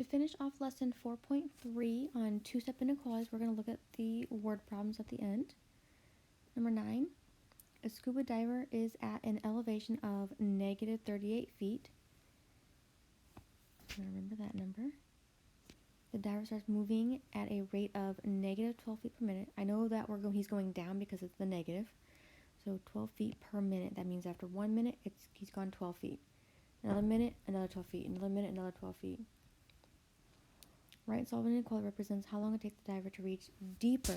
To finish off lesson 4.3 on two-step inequalities, we're going to look at the word problems at the end. Number 9, a scuba diver is at an elevation of negative 38 feet. Remember that number. The diver starts moving at a rate of negative 12 feet per minute. I know that he's going down because it's the negative. So 12 feet per minute. That means after 1 minute, he's gone 12 feet. Another minute, another 12 feet. Another minute, another 12 feet. Right, solving inequality represents how long it takes the diver to reach deeper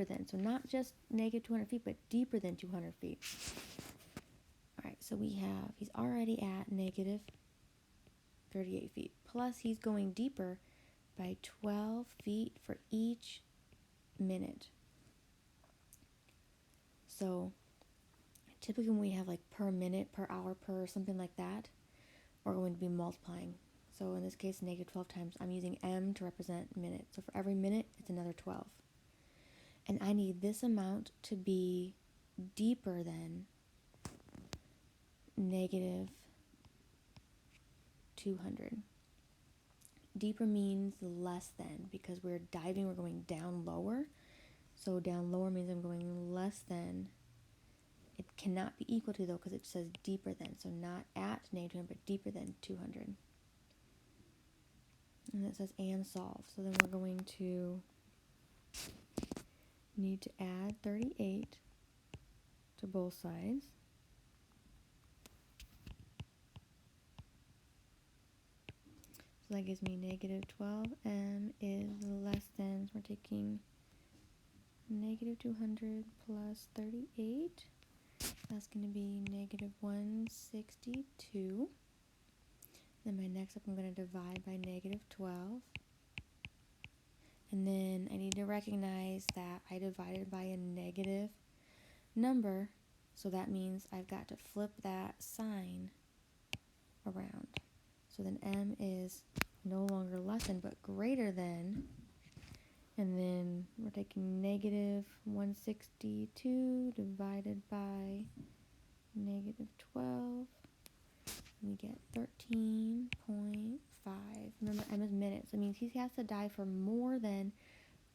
than. So not just negative 200 feet, but deeper than 200 feet. All right, so he's already at negative 38 feet. Plus he's going deeper by 12 feet for each minute. So typically when we have like per minute, per hour, per something like that, we're going to be multiplying. So in this case, negative 12 times. I'm using m to represent minutes. So for every minute, it's another 12. And I need this amount to be deeper than negative 200. Deeper means less than, because we're diving, we're going down lower. So down lower means I'm going less than. It cannot be equal to, though, because it says deeper than. So not at negative 200, but deeper than 200. And it says and solve. So then we're going to need to add 38 to both sides. So that gives me negative 12m is less than, so we're taking negative 200 plus 38. That's going to be negative 162. Then my next step, I'm going to divide by negative 12. And then I need to recognize that I divided by a negative number. So that means I've got to flip that sign around. So then m is no longer less than, but greater than. And then we're taking negative 162 divided by negative 12. We get 13.5. Remember, m is minutes. That means he has to dive for more than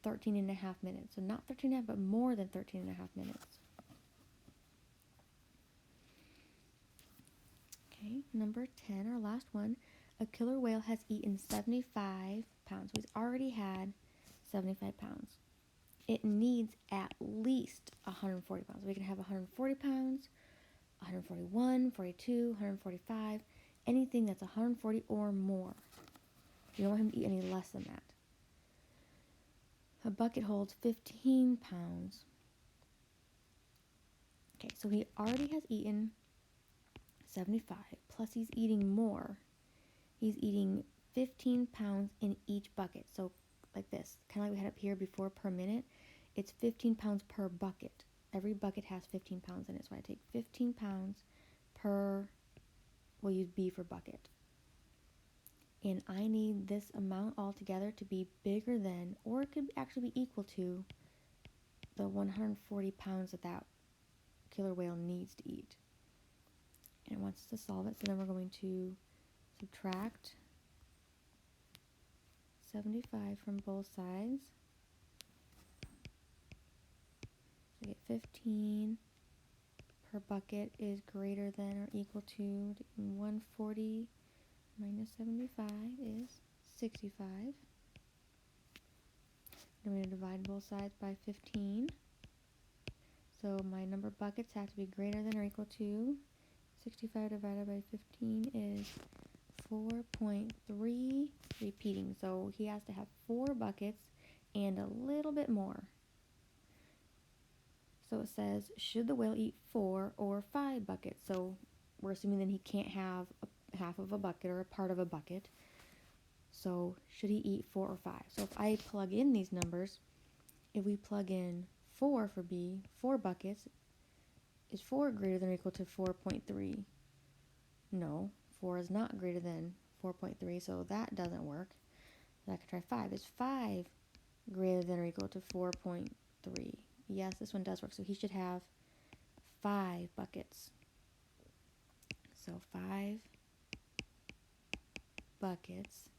13 and a half minutes. So not 13 and a half, but more than 13 and a half minutes. Okay, number 10, our last one. A killer whale has eaten 75 pounds. So he's already had 75 pounds. It needs at least 140 pounds. We can have 140 pounds, 141, 42, 145, anything that's 140 or more. You don't want him to eat any less than that. A bucket holds 15 pounds. Okay, so he already has eaten 75, plus he's eating more. He's eating 15 pounds in each bucket. So like this, kind of like we had up here before per minute, it's 15 pounds per bucket. Every bucket has 15 pounds in it. So I take 15 pounds per, we'll use B for bucket. And I need this amount altogether to be bigger than, or it could actually be equal to, the 140 pounds that killer whale needs to eat. And it wants us to solve it, so then we're going to subtract 75 from both sides. So I get 15 per bucket is greater than or equal to 140 minus 75 is 65. I'm going to divide both sides by 15. So my number of buckets have to be greater than or equal to 65 divided by 15 is 4.3 repeating. So he has to have 4 buckets and a little bit more. So it says, should the whale eat 4 or 5 buckets? So we're assuming that he can't have half of a bucket or a part of a bucket. So should he eat 4 or 5? So if I plug in these numbers, if we plug in 4 for B, 4 buckets, is 4 greater than or equal to 4.3? No, 4 is not greater than 4.3, so that doesn't work. So I could try 5. Is 5 greater than or equal to 4.3? Yes, this one does work. So he should have 5 buckets. So 5 buckets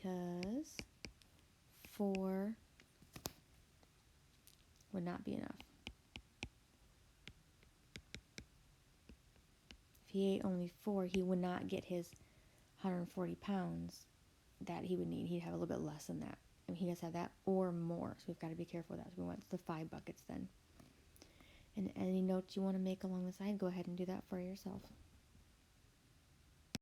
because 4 would not be enough. If he ate only 4, he would not get his 140 pounds that he would need. He'd have a little bit less than that. I mean, he does have that or more, so we've got to be careful with that. So we want the 5 buckets then. And any notes you want to make along the side, go ahead and do that for yourself.